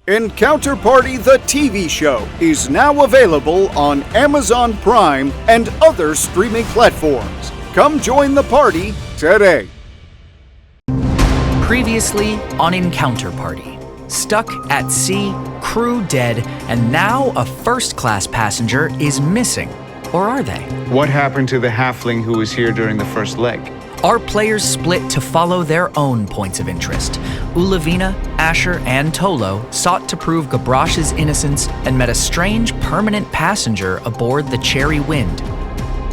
Encounter Party the TV show is now available on Amazon Prime and other streaming platforms. Come join the party today. Previously on Encounter Party. Stuck at sea, crew dead, and now a first-class passenger is missing. Or are they? What happened to the halfling who was here during the first leg? Our players split to follow their own points of interest. Ulavina, Asher, and Tolo sought to prove Gabrash's innocence and met a strange permanent passenger aboard the Cherry Wind.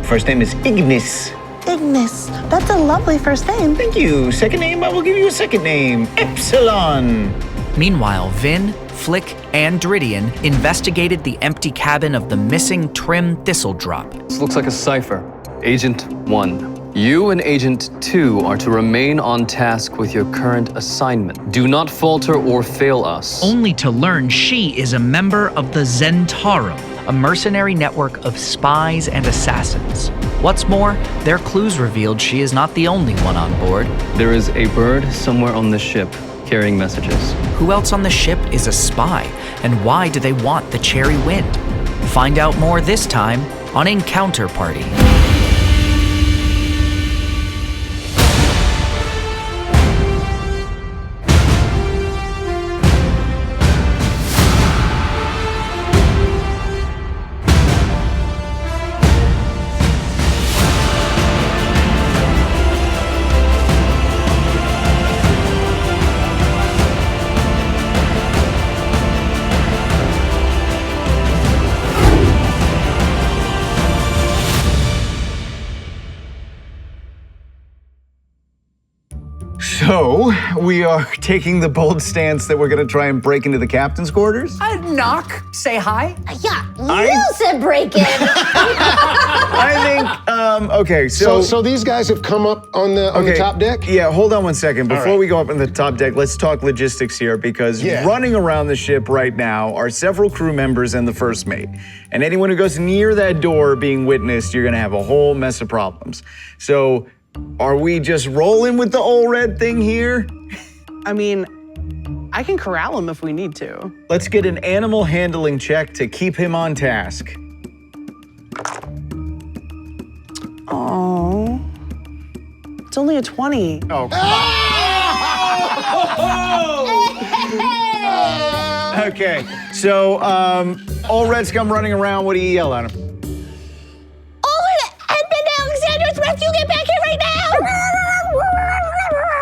First name is Ignis. Ignis. That's a lovely first name. Thank you. Second name, I will give you a second name. Epsilon. Meanwhile, Vin, Flick, and Dridian investigated the empty cabin of the missing Trim Thistledrop. This looks like a cipher. Agent 1. You and Agent 2 are to remain on task with your current assignment. Do not falter or fail us. Only to learn she is a member of the Zentarum, a mercenary network of spies and assassins. What's more, their clues revealed she is not the only one on board. There is a bird somewhere on the ship carrying messages. Who else on the ship is a spy, and why do they want the Cherry Wind? Find out more this time on Encounter Party. So, we are taking the bold stance that we're going to try and break into the captain's quarters? Knock, say hi. Yeah, you said break in. I think, okay, So these guys have come up on the top deck? Yeah, hold on one second. Before right. we go up on the top deck, let's talk logistics here because running around the ship right now are several crew members and the first mate. And anyone who goes near that door being witnessed, you're going to have a whole mess of problems. So, are we just rolling with the old red thing here? I mean, I can corral him if we need to. Let's get an animal handling check to keep him on task. Oh, it's only a 20. Oh, come on. Okay, so old Red's come running around. What do you yell at him? Edmund Alexander's rescue, get back here right now!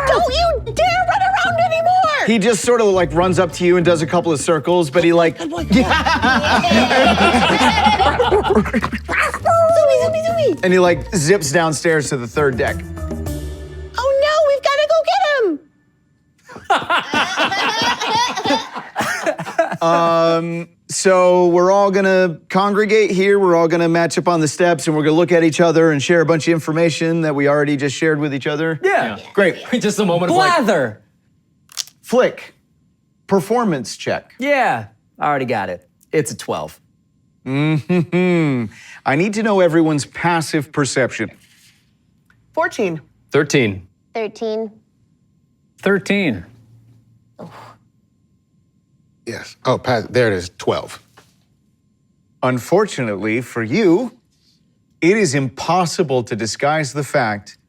Don't you dare run around anymore! He just sort of like runs up to you and does a couple of circles, but he like... Zoomie. And he like zips downstairs to the third deck. Oh no, we've got to go get him! So we're all gonna congregate here. We're all gonna match up on the steps and we're gonna look at each other and share a bunch of information that we already just shared with each other. Yeah. Great. Just a moment Blather! Flick, performance check. Yeah, I already got it. It's a 12. I need to know everyone's passive perception. 14. 13. 13. 13. Yes. Oh, there it is, 12. Unfortunately for you, it is impossible to disguise the fact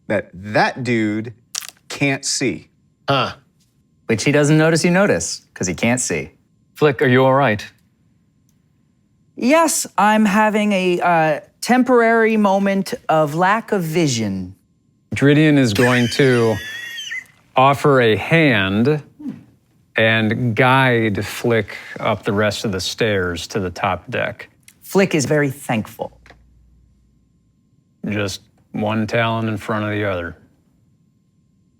that that dude can't see. Which he doesn't notice you notice, because he can't see. Flick, are you all right? Yes, I'm having a temporary moment of lack of vision. Dridian is going to offer a hand and guide Flick up the rest of the stairs to the top deck. Flick is very thankful. Just one talon in front of the other.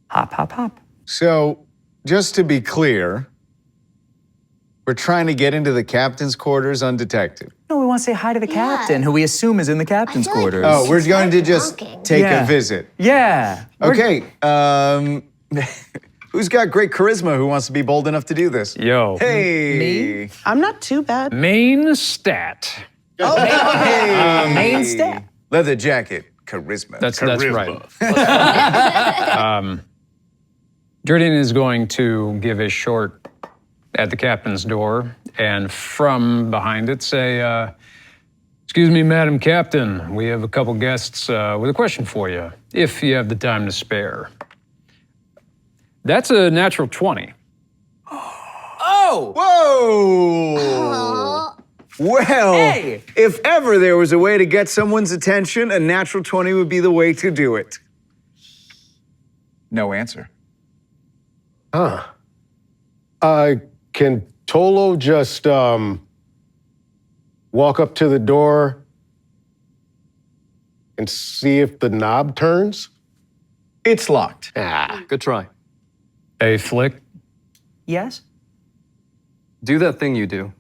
Hop, hop, hop. So, just to be clear, we're trying to get into the captain's quarters undetected. No, we want to say hi to the captain, who we assume is in the captain's quarters. Oh, we're going to just take Yeah. a visit. Yeah. Okay, who's got great charisma who wants to be bold enough to do this? Yo. Hey. Me? I'm not too bad. Main stat. Main stat. Leather jacket, charisma. That's right. Dridian is going to give a short at the captain's door, and from behind it say, "Excuse me, Madam Captain, we have a couple guests with a question for you, if you have the time to spare." That's a natural 20. Oh! Whoa! Well, Hey! if ever there was a way to get someone's attention, a natural 20 would be the way to do it. No answer. Huh. Can Tolo just walk up to the door and see if the knob turns? It's locked. Good try. Hey, Flick, Yes? Do that thing you do.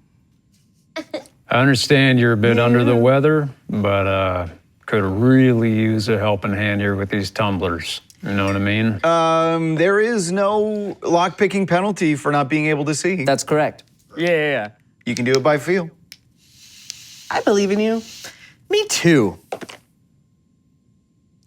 I understand you're a bit under the weather, but could really use a helping hand here with these tumblers. You know what I mean? There is no lockpicking penalty for not being able to see. That's correct. Yeah. You can do it by feel. I believe in you. Me too.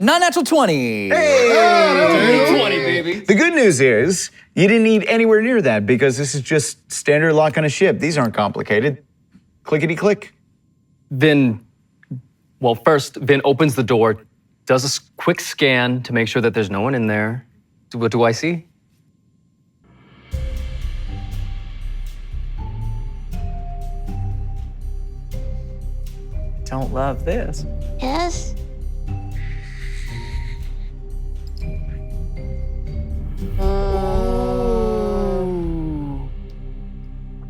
Non-natural 20. The good news is you didn't need anywhere near that because this is just standard lock on a ship. These aren't complicated. Clickety click. First, Vin opens the door, does a quick scan to make sure that there's no one in there. What do I see? Don't love this. Yes?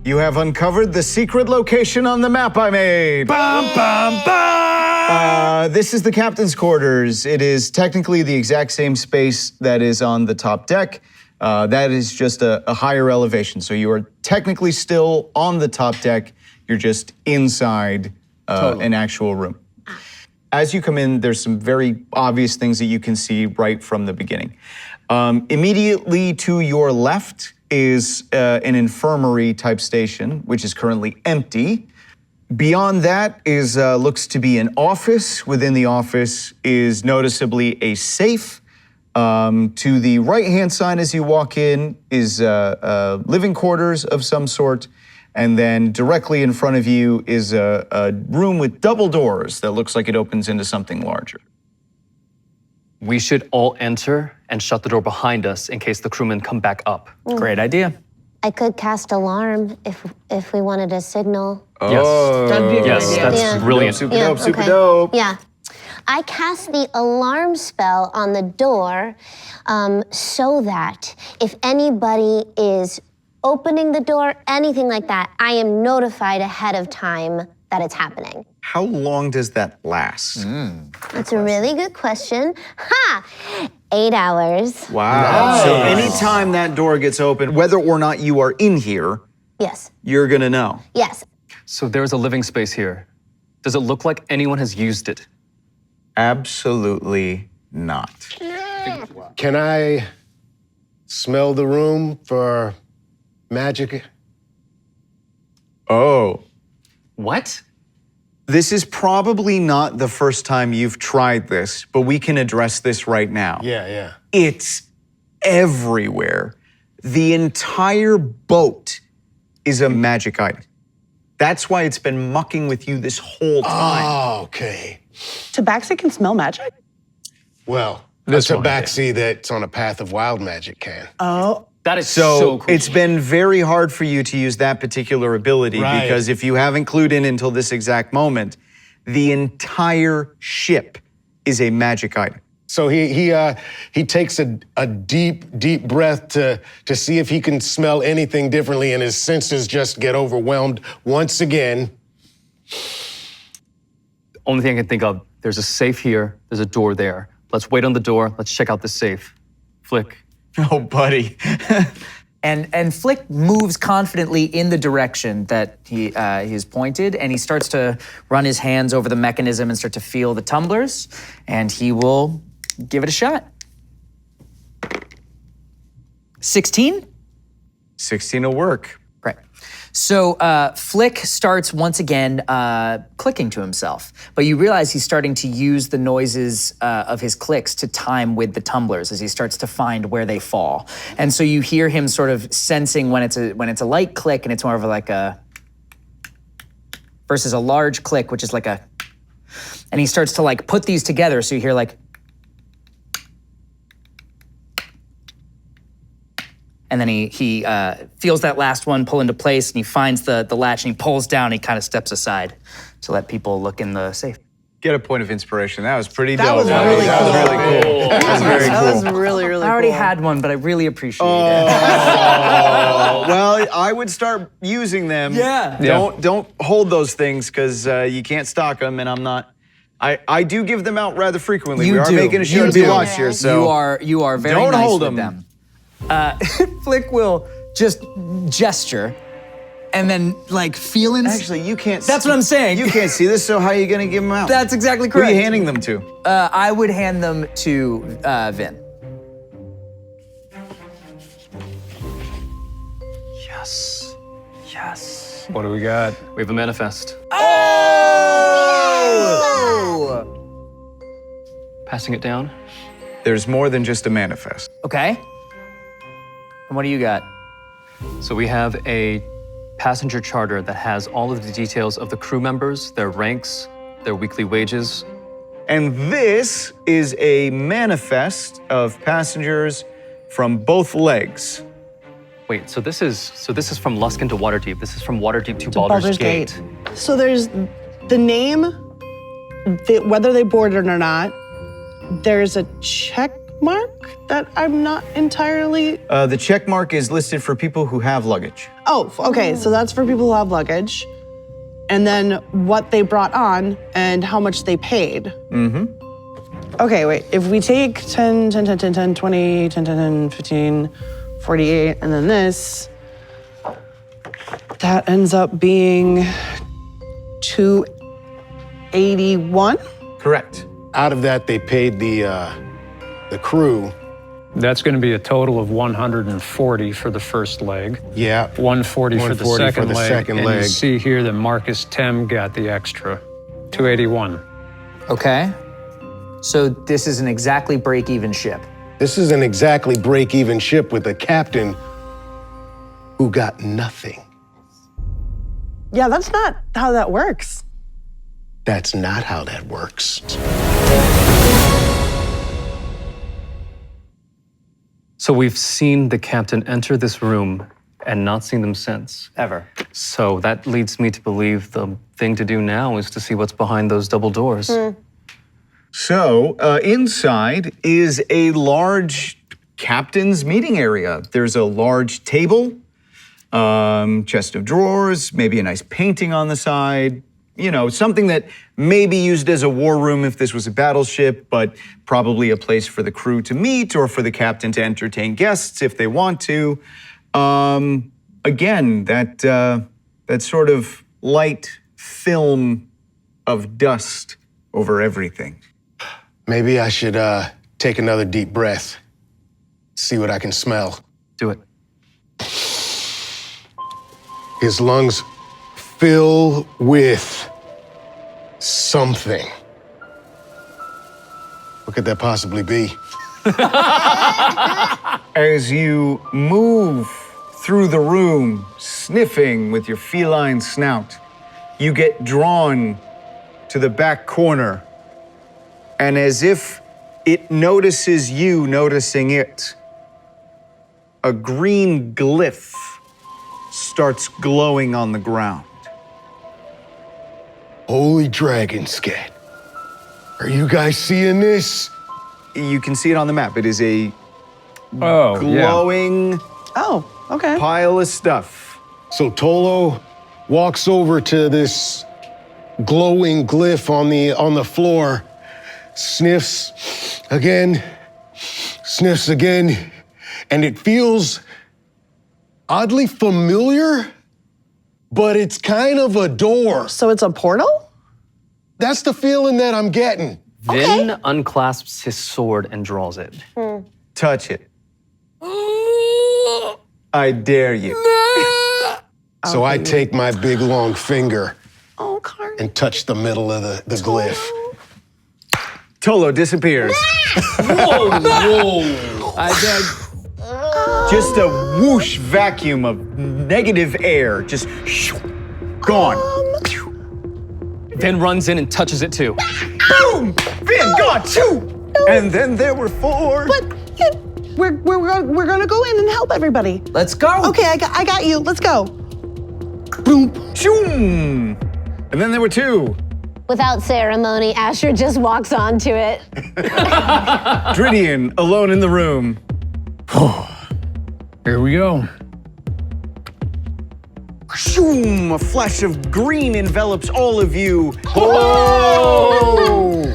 You have uncovered the secret location on the map I made. This is the captain's quarters. It is technically the exact same space that is on the top deck. That is just a higher elevation. So you are technically still on the top deck. You're just inside an actual room. As you come in, there's some very obvious things that you can see right from the beginning. Immediately to your left is an infirmary type station, which is currently empty. Beyond that is looks to be an office. Within the office is noticeably a safe. To the right-hand side as you walk in is living quarters of some sort. And then directly in front of you is a room with double doors that looks like it opens into something larger. We should all enter and shut the door behind us in case the crewmen come back up. Great idea. I could cast alarm if we wanted a signal. That'd be a good Yes, idea. that's Yeah. brilliant. Super dope, super okay. dope. Yeah. I cast the alarm spell on the door so that if anybody is opening the door, anything like that, I am notified ahead of time that it's happening. How long does that last? That's a really good question. Ha! 8 hours. Wow. So anytime that door gets open, whether or not you are in here, Yes. you're gonna know. Yes. So there's a living space here. Does it look like anyone has used it? Absolutely not. Can I smell the room for magic? Oh. What? This is probably not the first time you've tried this, but we can address this right now. Yeah. It's everywhere. The entire boat is a magic item. That's why it's been mucking with you this whole time. Oh, okay. Tabaxi can smell magic? Well, This a one, tabaxi that's on a path of wild magic can. Oh. That is so cool. It's been very hard for you to use that particular ability Right. because if you haven't clued in until this exact moment, the entire ship is a magic item. So he takes a deep breath to see if he can smell anything differently, and his senses just get overwhelmed once again. Only thing I can think of, there's a safe here, there's a door there. Let's wait on the door, let's check out the safe. Flick. Oh, buddy. And Flick moves confidently in the direction that he has pointed, and he starts to run his hands over the mechanism and start to feel the tumblers, and he will give it a shot. 16? 16 will work. Great. So Flick starts once again clicking to himself, but you realize he's starting to use the noises of his clicks to time with the tumblers as he starts to find where they fall. And so you hear him sort of sensing when it's a light click and it's more of like a versus a large click, which is like a, and he starts to like put these together. So you hear like, and then he feels that last one pull into place, and he finds the latch, and he pulls down, and he kind of steps aside to let people look in the safe. Get a point of inspiration. That was pretty That dope. was really That was really cool. That was very That cool. was really, really I already cool. had one, but I really appreciate it. Well, I would start using them. Yeah. Don't hold those things because you can't stock them, and I'm not. I do give them out rather frequently. You we are do. making a show You to be do. watched here, so You are very don't nice hold with them. Flick will just gesture, and then like feelings. Actually, you can't. That's what I'm saying. You can't see this, so how are you going to give them out? That's exactly Who are correct. you handing them to? I would hand them to Vin. Yes. Yes. What do we got? We have a manifest. Passing it down. There's more than just a manifest. Okay. And what do you got? So we have a passenger charter that has all of the details of the crew members, their ranks, their weekly wages. And this is a manifest of passengers from both legs. Wait, so this is from Luskin to Waterdeep. This is from Waterdeep to Baldur's Gate. So there's the name, whether they boarded or not. There's a check mark that I'm not entirely. The check mark is listed for people who have luggage. Oh, okay. So that's for people who have luggage. And then what they brought on and how much they paid. Mm-hmm. Okay, wait. If we take 10, 10, 10, 10, 10, 20, 10, 10, 10, 15, 48, and then this, that ends up being 281? Correct. Out of that, they paid the crew. That's going to be a total of 140 for the first leg. Yeah. 140 for the 140 second for the leg. second and leg. you see here that Marcus Tem got the extra. 281. Okay. So this is an exactly break-even ship. This is an exactly break-even ship with a captain who got nothing. Yeah, that's not how that works. That's not how that works. So we've seen the captain enter this room and not seen them since. Ever. So that leads me to believe the thing to do now is to see what's behind those double doors. So inside is a large captain's meeting area. There's a large table, chest of drawers, maybe a nice painting on the side. You know, something that may be used as a war room if this was a battleship, but probably a place for the crew to meet or for the captain to entertain guests if they want to. Again, that sort of light film of dust over everything. Maybe I should take another deep breath, see what I can smell. Do it. His lungs fill with something. What could that possibly be? As you move through the room, sniffing with your feline snout, you get drawn to the back corner. And as if it notices you noticing it, a green glyph starts glowing on the ground. Holy dragon scat. Are you guys seeing this? You can see it on the map. It is a Oh, yeah. glowing Oh, okay. pile of stuff. So Tolo walks over to this glowing glyph on the floor, sniffs again, and it feels oddly familiar, but it's kind of a door. So it's a portal? That's the feeling that I'm getting. Vin unclasps his sword and draws it. Touch it. I dare you. So I take my big long finger Oh, Carl. and touch the middle of the glyph. Tolo disappears. Just a whoosh vacuum of negative air. Just gone. Vin runs in and touches it too. Boom! Vin, gone! Shoo! And then there were 4. But we're gonna go in and help everybody. Let's go. Okay, I got you. Let's go. Boom! Shoom! And then there were 2. Without ceremony, Asher just walks onto it. Dridian, alone in the room. Here we go. Shoom! A flash of green envelops all of you. Oh!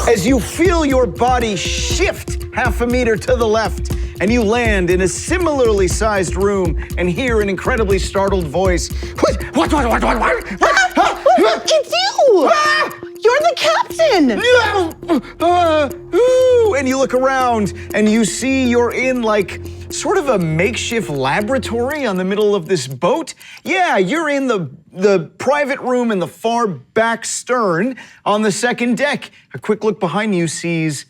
As you feel your body shift half a meter to the left, and you land in a similarly sized room and hear an incredibly startled voice. What? It's you! You're the captain! And you look around and you see you're in like sort of a makeshift laboratory on the middle of this boat. Yeah, you're in the private room in the far back stern on the second deck. A quick look behind you sees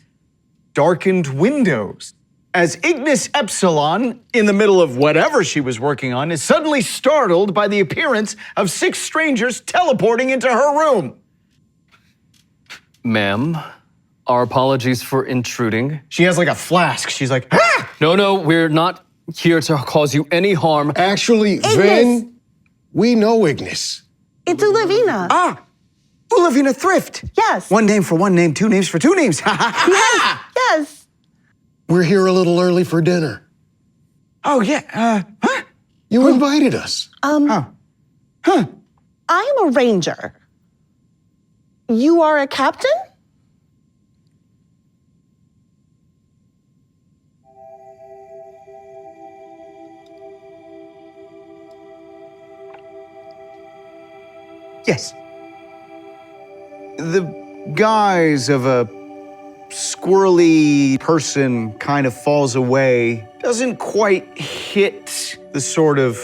darkened windows. As Ignis Epsilon, in the middle of whatever she was working on, is suddenly startled by the appearance of 6 strangers teleporting into her room. Ma'am, our apologies for intruding. She has like a flask. She's like, ah! No, we're not here to cause you any harm. Actually, Ignis. Vin, we know Ignis. It's Ulavina. Ah, Ulavina Thrift. Yes. One name for one name, 2 names for 2 names. Ha ha ha. Yes. We're here a little early for dinner. Oh yeah. You invited us. I am a ranger. You are a captain? Yes. The guise of a squirrely person kind of falls away, doesn't quite hit the sort of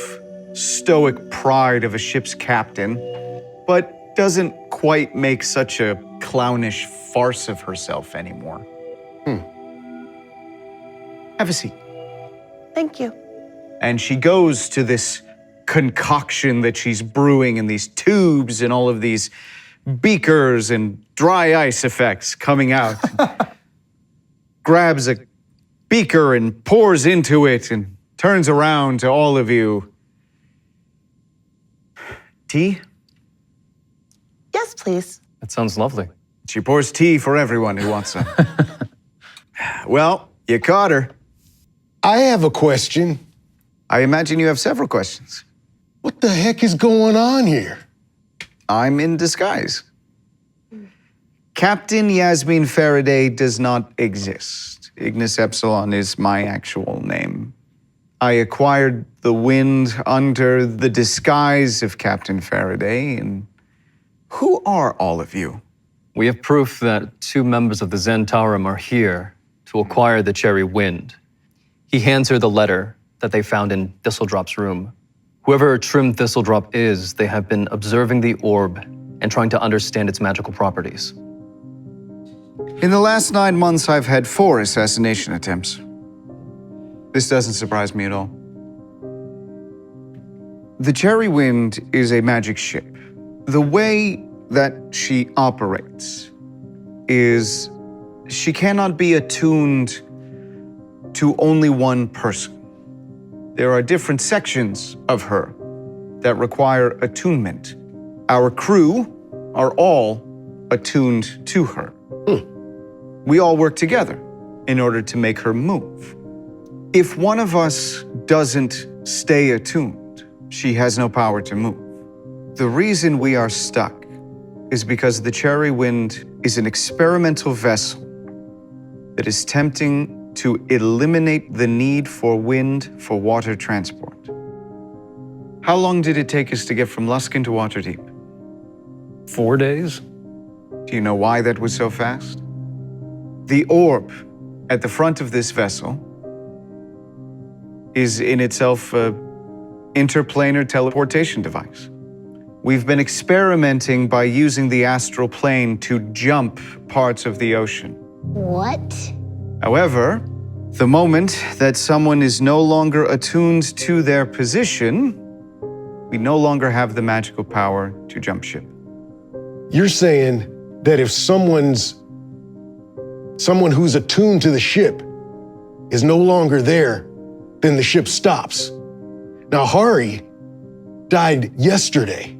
stoic pride of a ship's captain, but doesn't quite make such a clownish farce of herself anymore. Have a seat. Thank you. And she goes to this concoction that she's brewing in these tubes and all of these beakers and dry ice effects coming out. Grabs a beaker and pours into it and turns around to all of you. Tea? Yes, please. That sounds lovely. She pours tea for everyone who wants some. Well, you caught her. I have a question. I imagine you have several questions. What the heck is going on here? I'm in disguise. Captain Yasmin Faraday does not exist. Ignis Epsilon is my actual name. I acquired the wind under the disguise of Captain Faraday, and who are all of you? We have proof that 2 members of the Zentarum are here to acquire the Cherry Wind. He hands her the letter that they found in Thistledrop's room. Whoever Trim Thistledrop is, they have been observing the orb and trying to understand its magical properties. In the last 9 months, I've had 4 assassination attempts. This doesn't surprise me at all. The Cherry Wind is a magic ship. The way that she operates is she cannot be attuned to only one person. There are different sections of her that require attunement. Our crew are all attuned to her. We all work together in order to make her move. If one of us doesn't stay attuned, she has no power to move. The reason we are stuck is because the Cherry Wind is an experimental vessel that is attempting to eliminate the need for wind for water transport. How long did it take us to get from Luskan to Waterdeep? 4 days? Do you know why that was so fast? The orb at the front of this vessel is in itself a interplanar teleportation device. We've been experimenting by using the astral plane to jump parts of the ocean. What? However, the moment that someone is no longer attuned to their position, we no longer have the magical power to jump ship. You're saying that if someone who's attuned to the ship is no longer there, then the ship stops. Now, Hari died yesterday,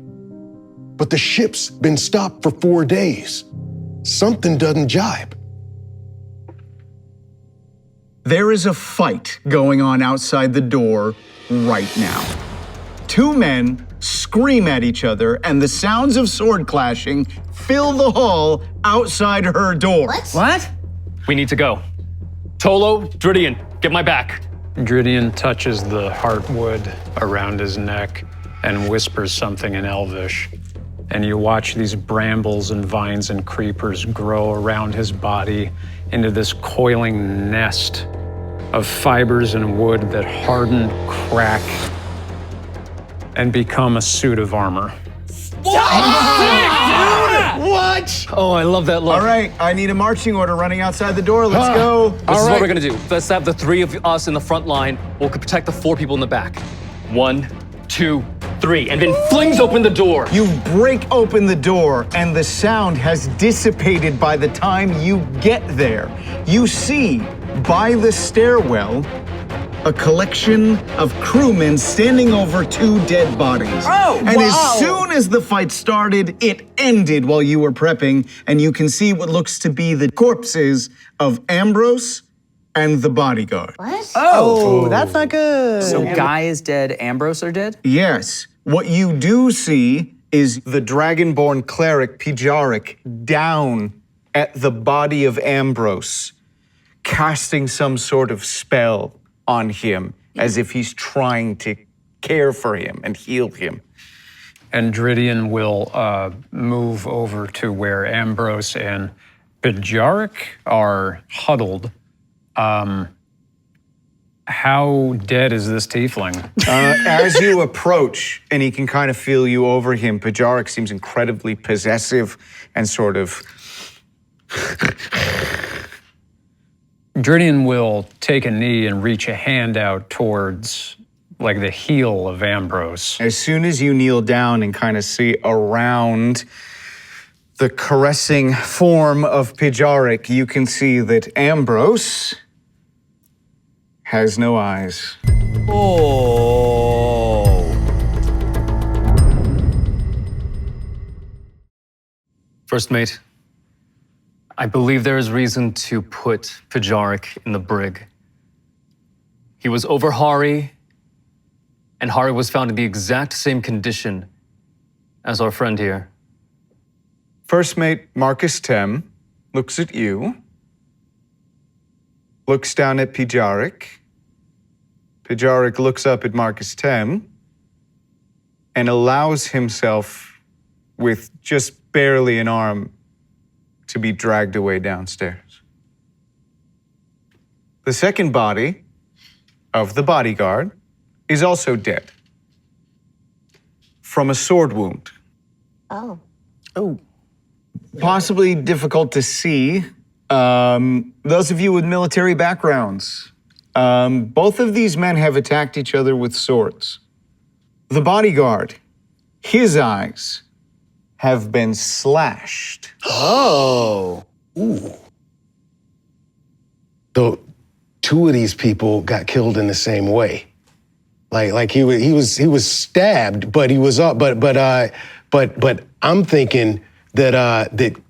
but the ship's been stopped for 4 days. Something doesn't jibe. There is a fight going on outside the door right now. Two men scream at each other, and the sounds of sword clashing fill the hall outside her door. What? We need to go. Tolo, Dridian, get my back. Dridian touches the heartwood around his neck and whispers something in Elvish. And you watch these brambles and vines and creepers grow around his body into this coiling nest of fibers and wood that harden, crack, and become a suit of armor. What? Oh, I love that look. All right, I need a marching order running outside the door. Let's go. This is what we're gonna do. Let's have the 3 of us in the front line. We'll protect the 4 people in the back. 1, 2, 3, and then flings open the door. You break open the door, and the sound has dissipated by the time you get there. You see, by the stairwell, a collection of crewmen standing over 2 dead bodies. Oh, and wow. as soon as the fight started, it ended while you were prepping, and you can see what looks to be the corpses of Ambrose and the bodyguard. What? Oh, that's not good. So Guy is dead, Ambrose are dead? Yes. What you do see is the dragonborn cleric Pijarik down at the body of Ambrose, casting some sort of spell on him, as if he's trying to care for him and heal him. And Dridian will move over to where Ambrose and Pijarik are huddled. How dead is this tiefling? As you approach, and he can kind of feel you over him, Pijarik seems incredibly possessive and sort of... Dridian will take a knee and reach a hand out towards like the heel of Ambrose. As soon as you kneel down and kind of see around the caressing form of Pijarik, you can see that Ambrose has no eyes. Oh. First mate, I believe there is reason to put Pijarik in the brig. He was over Hari, and Hari was found in the exact same condition as our friend here. First mate Marcus Tem looks at you, looks down at Pijarik. Pijarik looks up at Marcus Tem and allows himself, with just barely an arm, to be dragged away downstairs. The second body of the bodyguard is also dead from a sword wound. Oh. Oh. Possibly difficult to see. Those of you with military backgrounds, both of these men have attacked each other with swords. The bodyguard, his eyes have been slashed. Oh. Ooh. Though 2 of these people got killed in the same way. Like he was stabbed, but he was up. But I'm thinking that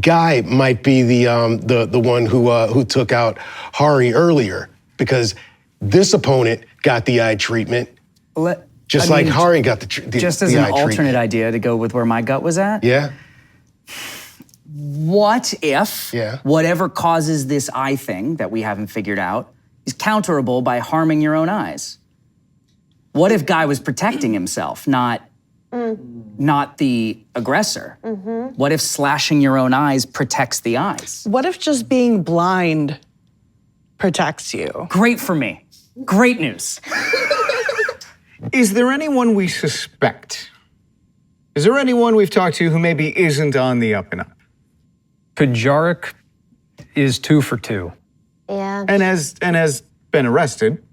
Guy might be the one who took out Hari earlier, because this opponent got the eye treatment. Just like Hari got the Just as the an eye alternate treatment. idea to go with where my gut was at. Yeah. What if Yeah. whatever causes this eye thing that we haven't figured out is counterable by harming your own eyes? What if Guy was protecting himself, not the aggressor? What if slashing your own eyes protects the eyes? What if just being blind protects you? Great for me. Great news. Is there anyone we suspect? Is there anyone we've talked to who maybe isn't on the up and up? Pajaric is 2 for 2. Yeah. And has been arrested.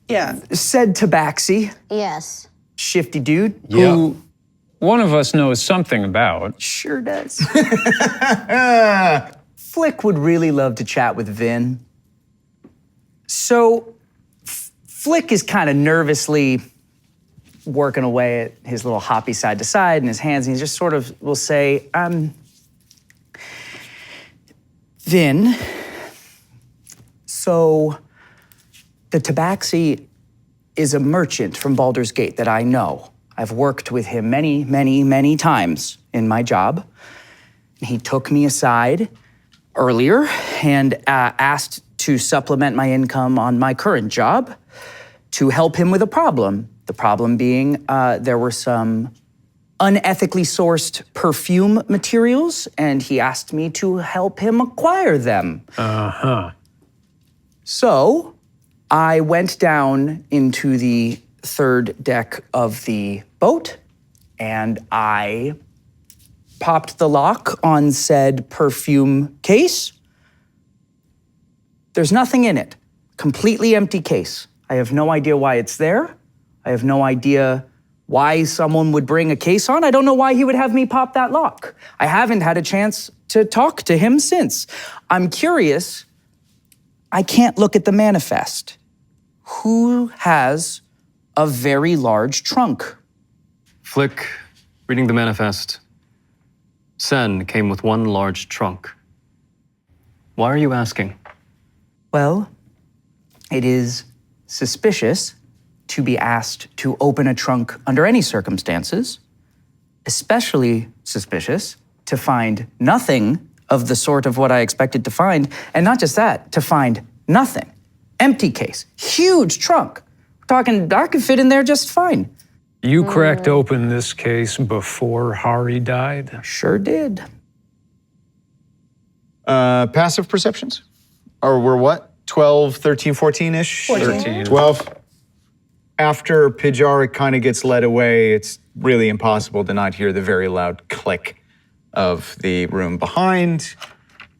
Yeah, said Tabaxi, Yes. shifty dude. Who one of us knows something about. Sure does. Flick would really love to chat with Vin. So, Flick is kind of nervously working away at his little hoppy side to side and his hands, and he just sort of will say, Vin, so the Tabaxi is a merchant from Baldur's Gate that I know. I've worked with him many, many, many times in my job. He took me aside earlier and asked to supplement my income on my current job to help him with a problem. The problem being there were some unethically sourced perfume materials, and he asked me to help him acquire them. Uh-huh. So I went down into the 3rd deck of the boat, and I popped the lock on said perfume case. There's nothing in it. Completely empty case. I have no idea why it's there. I have no idea why someone would bring a case on. I don't know why he would have me pop that lock. I haven't had a chance to talk to him since. I'm curious. I can't look at the manifest. Who has a very large trunk? Flick, reading the manifest. Sen came with one large trunk. Why are you asking? Well, it is suspicious to be asked to open a trunk under any circumstances, especially suspicious to find nothing of the sort of what I expected to find, and not just that, to find nothing. Empty case, huge trunk. We're talking, I could fit in there just fine. You cracked open this case before Hari died? Sure did. Passive perceptions? Or we're what? 12, 13, 14-ish? 13. 12. After Pajaric kind of gets led away, it's really impossible to not hear the very loud click of the room behind,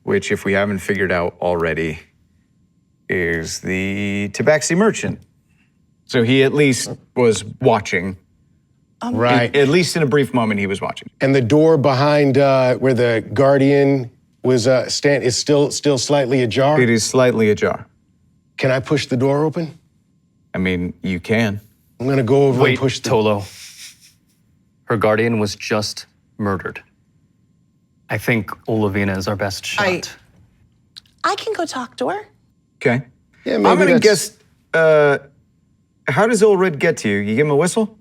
which, if we haven't figured out already, is the Tabaxi merchant. So he at least was watching. Right. At least in a brief moment, he was watching. And the door behind where the Guardian was is still slightly ajar. It is slightly ajar. Can I push the door open? I mean, you can. I'm gonna go over Wait, and push the Tolo. Her guardian was just murdered. I think Olavina is our best shot. I can go talk to her. Okay. Yeah, maybe I'm gonna that's- guess. How does Ulrid get to you? You give him a whistle?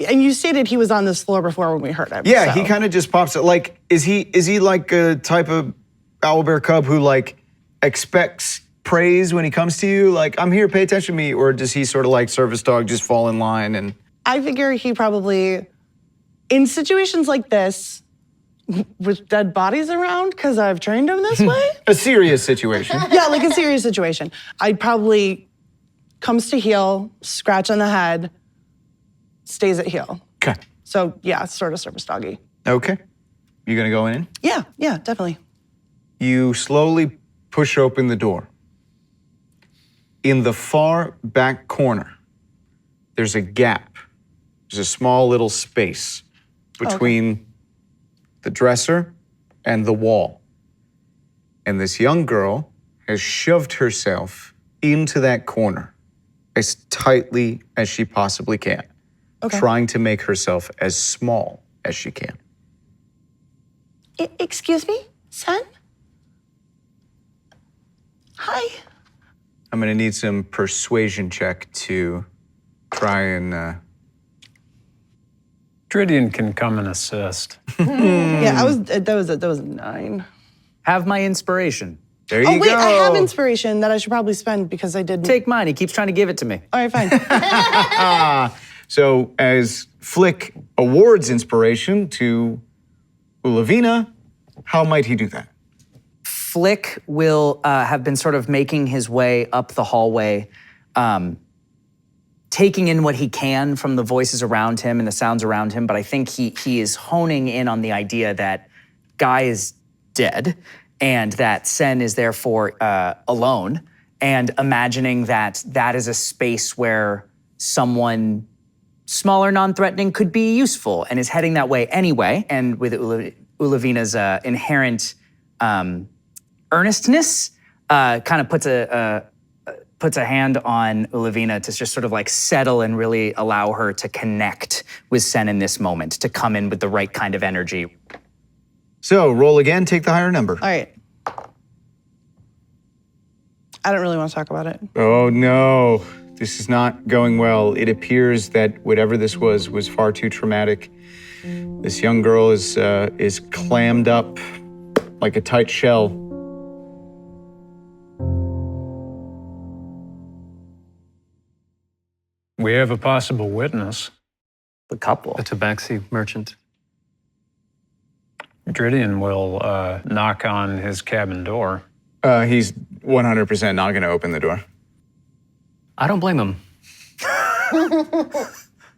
And you stated he was on this floor before when we heard him. Yeah, so. he kind of just pops it. Like, is he like a type of owlbear cub who like expects praise when he comes to you? Like, I'm here, pay attention to me, or does he sort of like service dog, just fall in line and? I figure he probably, in situations like this, with dead bodies around, because I've trained him this way. A serious situation. Yeah, like a serious situation. I'd probably comes to heel, scratch on the head, stays at heel. Okay. So yeah, sort of service doggy. Okay. You gonna go in? Yeah, definitely. You slowly push open the door. In the far back corner, there's a gap. There's a small little space between the dresser and the wall. And this young girl has shoved herself into that corner as tightly as she possibly can, trying to make herself as small as she can. Excuse me, son? Hi. I'm gonna need some persuasion check to try and. Dridian can come and assist. Yeah, that was a 9. Have my inspiration. There you Oh wait, go. I have inspiration that I should probably spend because I didn't. Take mine. He keeps trying to give it to me. All right, fine. So as Flick awards inspiration to Ulavina, how might he do that? Flick will have been sort of making his way up the hallway taking in what he can from the voices around him and the sounds around him, but I think he is honing in on the idea that Guy is dead and that Sen is therefore alone, and imagining that that is a space where someone smaller, non-threatening could be useful, and is heading that way anyway. And with Ulavina's inherent earnestness, kind of puts a hand on Ulavina to just sort of like settle and really allow her to connect with Sen in this moment, to come in with the right kind of energy. So roll again, take the higher number. All right. I don't really want to talk about it. Oh no, this is not going well. It appears that whatever this was far too traumatic. This young girl is clammed up like a tight shell. We have a possible witness. The couple. The tabaxi merchant. Dridian will knock on his cabin door. He's 100% not going to open the door. I don't blame him.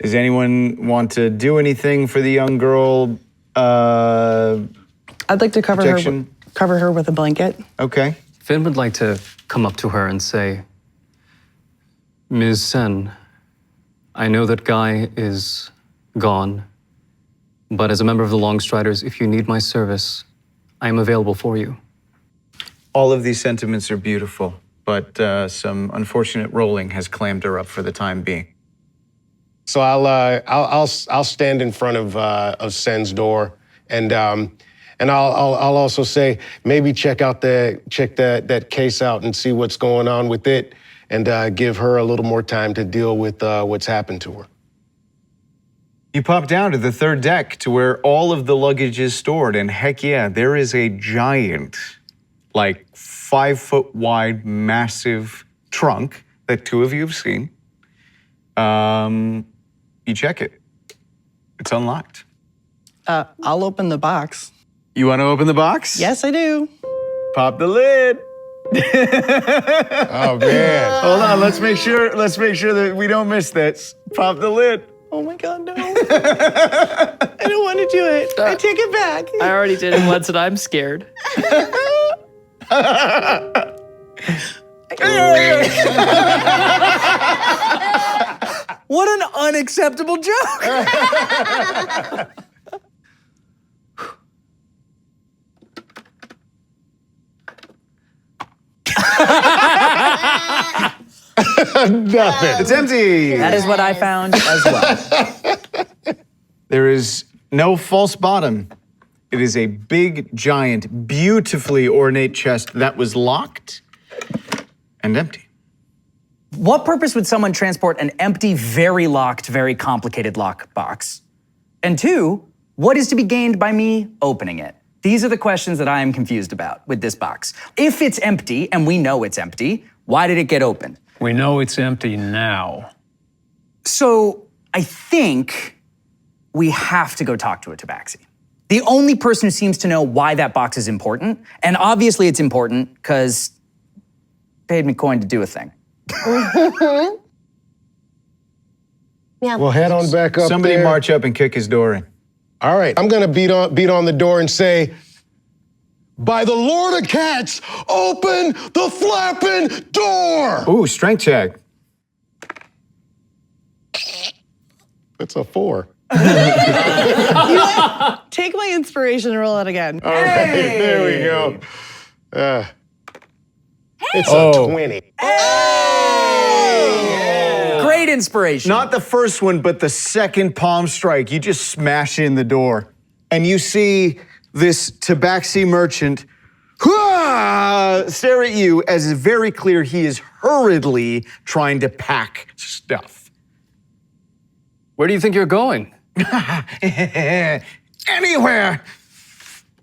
Does anyone want to do anything for the young girl? I'd like to cover her with a blanket. Okay. Finn would like to come up to her and say, Ms. Sen, I know that Guy is gone, but as a member of the Longstriders, if you need my service, I am available for you. All of these sentiments are beautiful, but some unfortunate rolling has clammed her up for the time being. So I'll stand in front of Sen's door, and I'll also say maybe check that case out and see what's going on with it, and give her a little more time to deal with what's happened to her. You pop down to the third deck to where all of the luggage is stored, and heck yeah, there is a giant, like 5 foot wide, massive trunk that two of you have seen. You check it. It's unlocked. I'll open the box. You want to open the box? Yes, I do. Pop the lid. Oh man! Hold on. Let's make sure that we don't miss this. Pop the lid. Oh my God, no. I don't want to do it. I take it back. I already did it once and I'm scared. What an unacceptable joke! Nothing. It's empty. That is what I found as well. There is no false bottom. It is a big, giant, beautifully ornate chest that was locked and empty. What purpose would someone transport an empty, very locked, very complicated lock box? And two, what is to be gained by me opening it? These are the questions that I am confused about with this box. If it's empty, and we know it's empty, why did it get opened? We know it's empty now. So I think we have to go talk to a tabaxi. The only person who seems to know why that box is important, and obviously it's important because paid me coin to do a thing. Yeah. Well, head on back up Somebody there. march up and kick his door in. All right, I'm gonna beat on the door and say, by the Lord of Cats, open the flapping door! Ooh, strength check. It's a 4. Take my inspiration and roll it again. All right, there we go. It's a 20. Great inspiration. Not the first one, but the second palm strike. You just smash in the door. And you see this tabaxi merchant stare at you as it's very clear he is hurriedly trying to pack stuff. Where do you think you're going? Anywhere.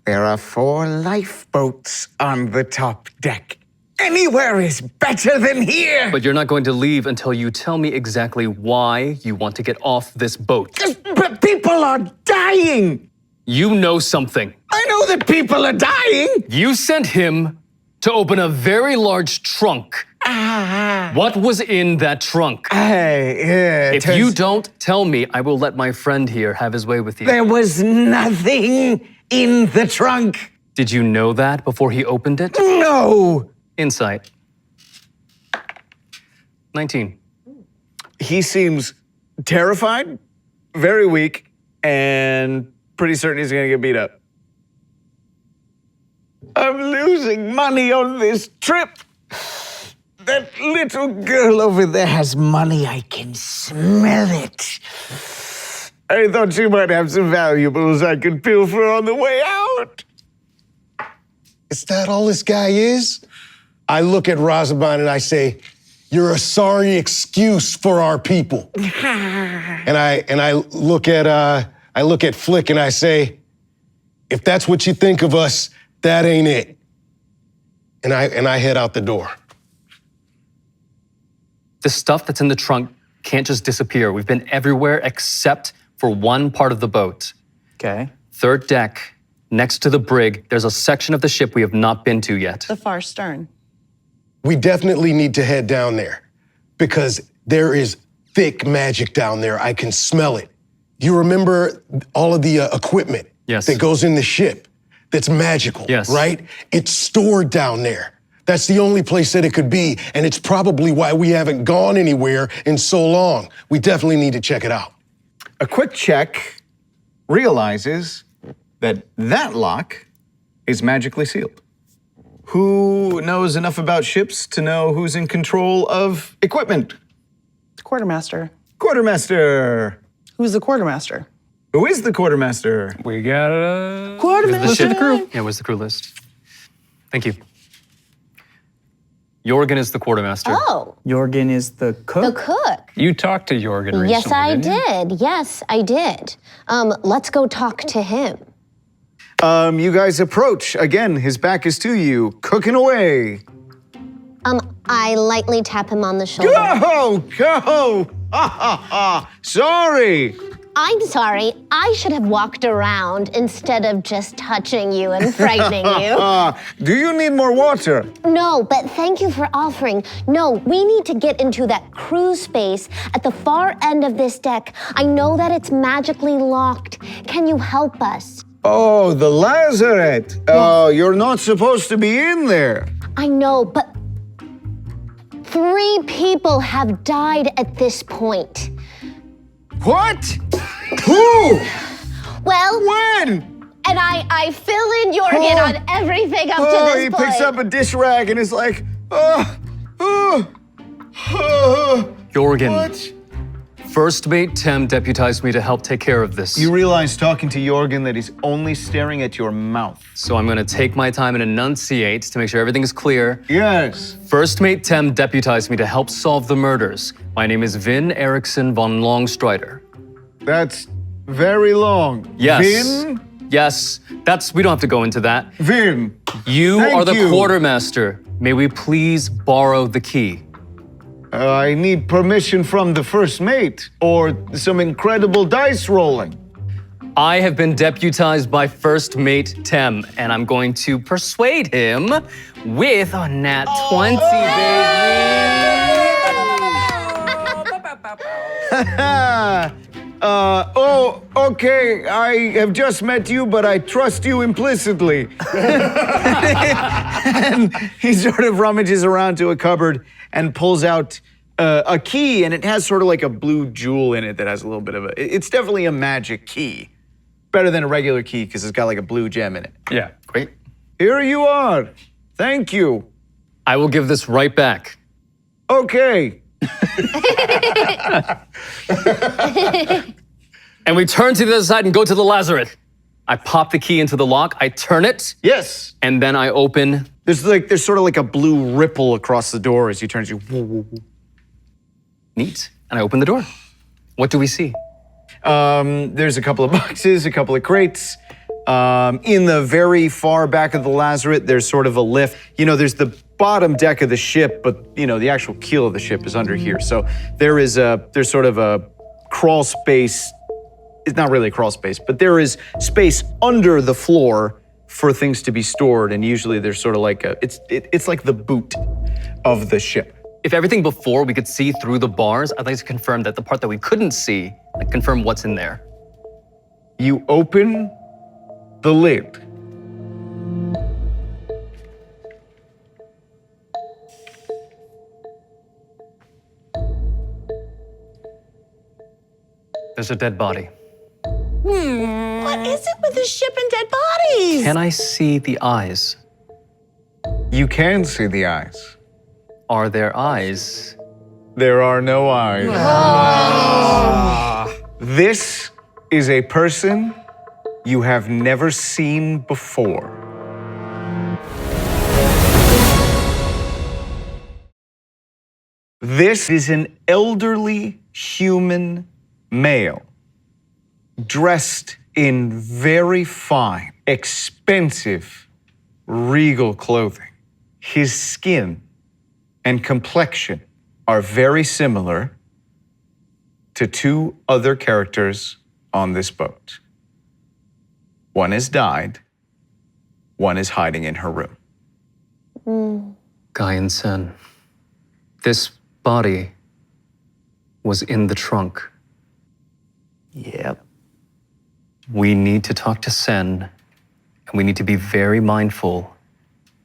There are 4 lifeboats on the top deck. Anywhere is better than here. But you're not going to leave until you tell me exactly why you want to get off this boat. But people are dying. You know something. I know that people are dying. You sent him to open a very large trunk What was in that trunk? If you don't tell me, I will let my friend here have his way with you. There was nothing in the trunk. Did you know that before he opened it? No. Insight. 19. He seems terrified, very weak, and pretty certain he's gonna get beat up. I'm losing money on this trip. That little girl over there has money. I can smell it. I thought she might have some valuables I could pilfer on the way out. Is that all this guy is? I look at Razaban and I say, "You're a sorry excuse for our people." and I look at Flick and I say, "If that's what you think of us, that ain't it." And I head out the door. The stuff that's in the trunk can't just disappear. We've been everywhere except for one part of the boat. Okay. Third deck, next to the brig, there's a section of the ship we have not been to yet. The far stern. We definitely need to head down there because there is thick magic down there. I can smell it. You remember all of the equipment Yes. that goes in the ship that's magical, Yes. right? It's stored down there. That's the only place that it could be, and it's probably why we haven't gone anywhere in so long. We definitely need to check it out. A quick check realizes that lock is magically sealed. Who knows enough about ships to know who's in control of equipment? Quartermaster. Quartermaster. Who's the quartermaster? Who is the quartermaster? We got a Quartermaster. The crew? Yeah, where's the crew list? Thank you. Jorgen is the quartermaster. Oh, Jorgen is the cook. the cook. You talked to Jorgen recently, Yes, I didn't you? did. Yes, I did. Let's go talk to him. You guys approach. Again, his back is to you, cooking away. I lightly tap him on the shoulder. Go! Ha ha ha! Sorry! I'm sorry. I should have walked around instead of just touching you and frightening you. Do you need more water? No, but thank you for offering. No, we need to get into that crew space at the far end of this deck. I know that it's magically locked. Can you help us? Oh, the lazaret. Oh, you're not supposed to be in there. I know, but 3 people have died at this point. What? Who? Well, When? and I fill in Jorgen on everything up to Oh, this he point. picks up a dish rag and is like, Jorgen, What? First Mate Tem deputized me to help take care of this. You realize talking to Jorgen that he's only staring at your mouth. So I'm gonna take my time and enunciate to make sure everything is clear. Yes. First Mate Tem deputized me to help solve the murders. My name is Vin Eriksson von Longstrider. That's very long. Yes. Vin? Yes, we don't have to go into that. Vin. You Thank are the you. quartermaster. May we please borrow the key? I need permission from the first mate or some incredible dice rolling. I have been deputized by First Mate Tem, and I'm going to persuade him with a nat 20, Okay, I have just met you, but I trust you implicitly. And he sort of rummages around to a cupboard and pulls out a key, and it has sort of like a blue jewel in it that has a little bit of it's definitely a magic key. Better than a regular key because it's got like a blue gem in it. Yeah. Great. Here you are. Thank you. I will give this right back. Okay. And we turn to the other side and go to the lazaret. I pop the key into the lock, I turn it, Yes. and then I open. There's sort of like a blue ripple across the door as you turn. Neat. And I open the door. What do we see? There's a couple of boxes, a couple of crates. In the very far back of the lazaret, there's sort of a lift. You know, there's the bottom deck of the ship, but you know, the actual keel of the ship is under here. So there's sort of a crawl space. It's not really a crawl space, but there is space under the floor for things to be stored, and usually there's sort of like it's like the boot of the ship. If everything before we could see through the bars, I'd like to confirm that the part that we couldn't see, like confirm what's in there. You open the lid. There's a dead body. What is it with this ship and dead bodies? Can I see the eyes? You can see the eyes. Are there eyes? There are no eyes. This is a person you have never seen before. This is an elderly human male, dressed in very fine, expensive, regal clothing. His skin and complexion are very similar to two other characters on this boat. One has died, one is hiding in her room. Guy and Sen. This body was in the trunk. Yep. We need to talk to Sen, and we need to be very mindful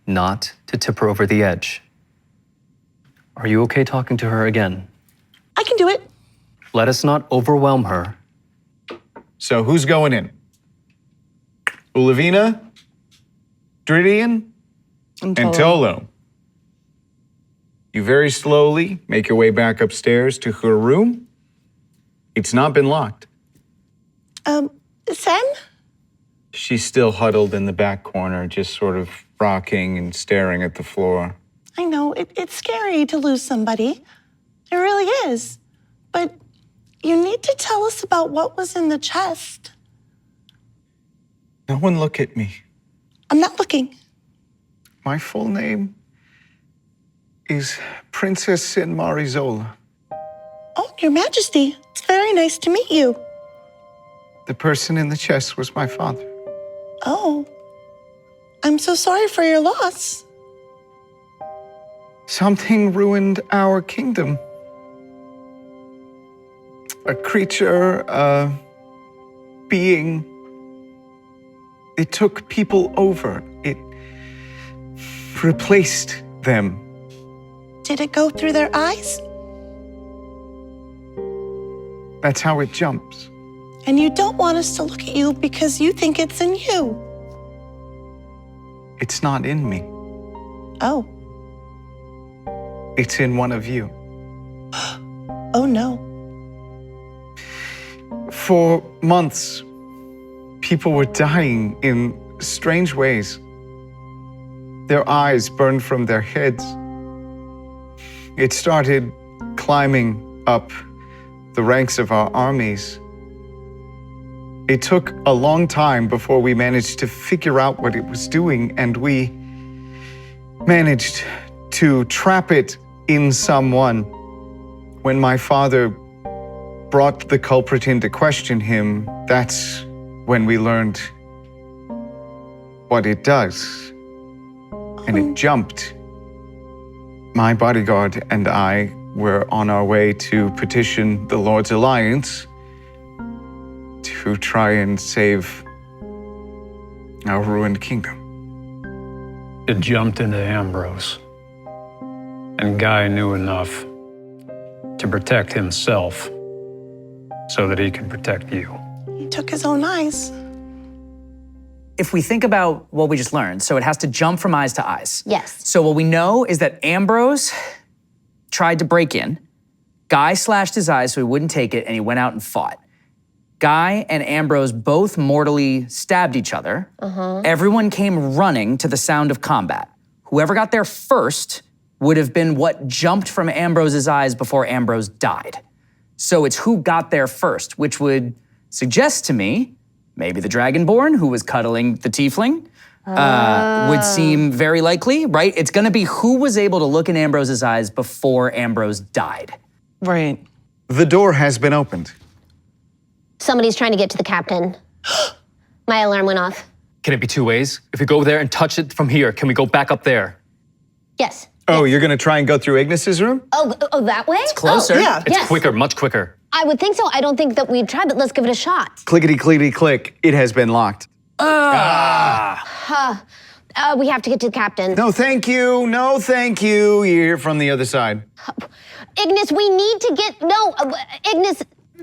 not to tip her over the edge. Are you okay talking to her again? I can do it. Let us not overwhelm her. So who's going in? Ulavina, Dridian, and Tolo. You very slowly make your way back upstairs to her room. It's not been locked. Sen? She's still huddled in the back corner, just sort of rocking and staring at the floor. I know, it's scary to lose somebody. It really is. But you need to tell us about what was in the chest. No one look at me. I'm not looking. My full name is Princess Sin Marizola. Oh, Your Majesty, it's very nice to meet you. The person in the chest was my father. Oh, I'm so sorry for your loss. Something ruined our kingdom. A creature, a being. It took people over. It replaced them. Did it go through their eyes? That's how it jumps. And you don't want us to look at you because you think it's in you. It's not in me. Oh. It's in one of you. Oh no. For months, people were dying in strange ways. Their eyes burned from their heads. It started climbing up the ranks of our armies. It took a long time before we managed to figure out what it was doing, and we managed to trap it in someone. When my father brought the culprit in to question him, that's when we learned what it does. And it jumped. My bodyguard and I were on our way to petition the Lord's Alliance to try and save our ruined kingdom. It jumped into Ambrose. And Guy knew enough to protect himself so that he could protect you. He took his own eyes. If we think about what we just learned, so it has to jump from eyes to eyes. Yes. So what we know is that Ambrose tried to break in. Guy slashed his eyes so he wouldn't take it, and he went out and fought. Guy and Ambrose both mortally stabbed each other. Everyone came running to the sound of combat. Whoever got there first would have been what jumped from Ambrose's eyes before Ambrose died. So it's who got there first, which would suggest to me maybe the Dragonborn who was cuddling the tiefling would seem very likely, right? It's gonna be who was able to look in Ambrose's eyes before Ambrose died. Right. The door has been opened. Somebody's trying to get to the captain. My alarm went off. Can it be two ways? If we go there and touch it from here, can we go back up there? Yes. Oh, you're gonna try and go through Ignis's room? Oh, that way? It's closer. Yeah. It's Yes. quicker, much quicker. I would think so. I don't think that we'd try, but let's give it a shot. Clickety, clickety, click. It has been locked. We have to get to the captain. No, thank you. No, thank you. You're from the other side. Ignis, we need to get. No, Ignis.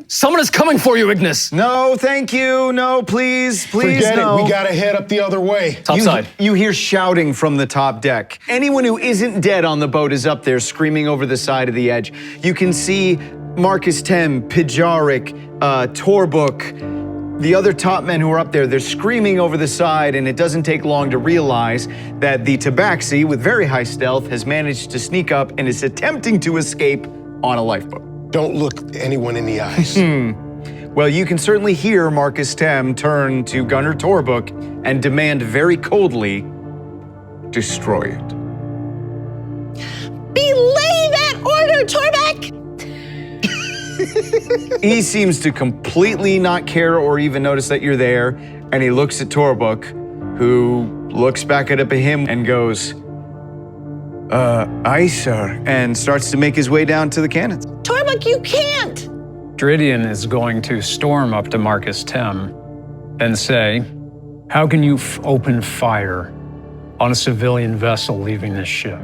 Someone is coming for you, Ignis. No, thank you. No, please, please, Forget no. it. We gotta head up the other way. Topside. You hear shouting from the top deck. Anyone who isn't dead on the boat is up there screaming over the side of the edge. You can see Marcus Tem, Pijaric, Torbuk, the other top men who are up there. They're screaming over the side, and it doesn't take long to realize that the Tabaxi, with very high stealth, has managed to sneak up and is attempting to escape on a lifeboat. Don't look anyone in the eyes. Well, you can certainly hear Marcus Tem turn to Gunnar Torbuk and demand very coldly, destroy it. Belay that order, Torbeck! He seems to completely not care or even notice that you're there, and he looks at Torbuk, who looks back at him and goes, aye, sir, and starts to make his way down to the cannons. Torbeck, you can't! Drydian is going to storm up to Marcus Tem and say, how can you open fire on a civilian vessel leaving this ship?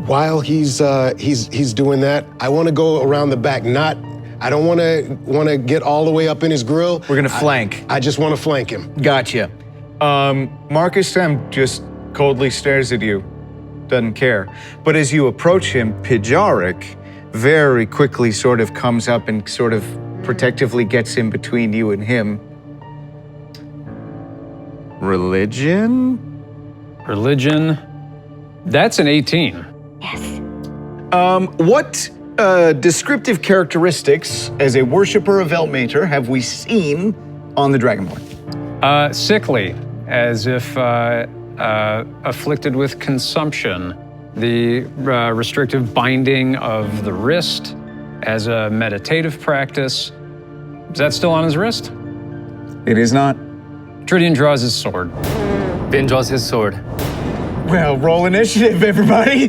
While he's doing that, I want to go around the back. I don't want to get all the way up in his grill. We're gonna flank. I just want to flank him. Gotcha. Marcus Tem just coldly stares at you, doesn't care. But as you approach him, Pijaric very quickly sort of comes up and sort of protectively gets in between you and him. Religion? Religion. That's an 18. Yes. What descriptive characteristics as a worshiper of Veltmater have we seen on the Dragonborn? Sickly, as if afflicted with consumption. The restrictive binding of the wrist as a meditative practice. Is that still on his wrist? It is not. Drydian draws his sword. Vin draws his sword. Well, roll initiative, everybody.